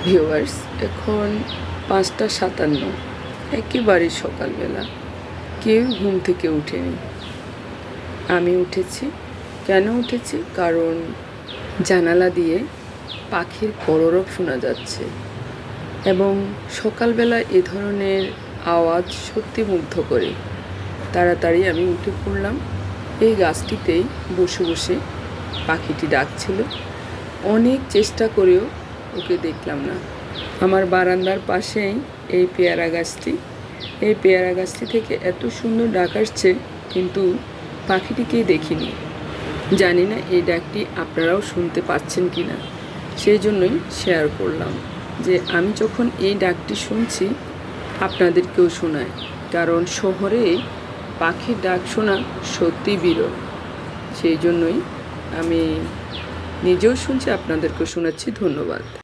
Viewers, এখন ৫টা ৫৭, একেবারে সকালবেলা। কেউ ঘুম থেকে ওঠেনি। আমি উঠেছি। কেন উঠেছি? কারণ জানালা দিয়ে পাখির কলরব শোনা যাচ্ছে এবং সকালবেলা এ ধরনের আওয়াজ সত্যি মুগ্ধ করে। তাড়াতাড়ি আমি উঠে পড়লাম। এই গাছটিতেই বসে বসে পাখিটি ডাকছিল। অনেক চেষ্টা করেও ওকে দেখলাম না। আমার বারান্দার পাশেই এই পেয়ারা গাছটি। এই পেয়ারা গাছটি থেকে এত সুন্দর ডাক আসছে, কিন্তু পাখিটিকেই দেখিনি। জানি না এই ডাকটি আপনারাও শুনতে পাচ্ছেন কি না। সেই জন্যই শেয়ার করলাম যে আমি যখন এই ডাকটি শুনছি আপনাদেরকেও শোনায়, কারণ শহরে পাখির ডাক শোনা সত্যি বিরল। সেই জন্যই আমি নিজেও শুনছি, আপনাদেরকেও শোনাচ্ছি। ধন্যবাদ।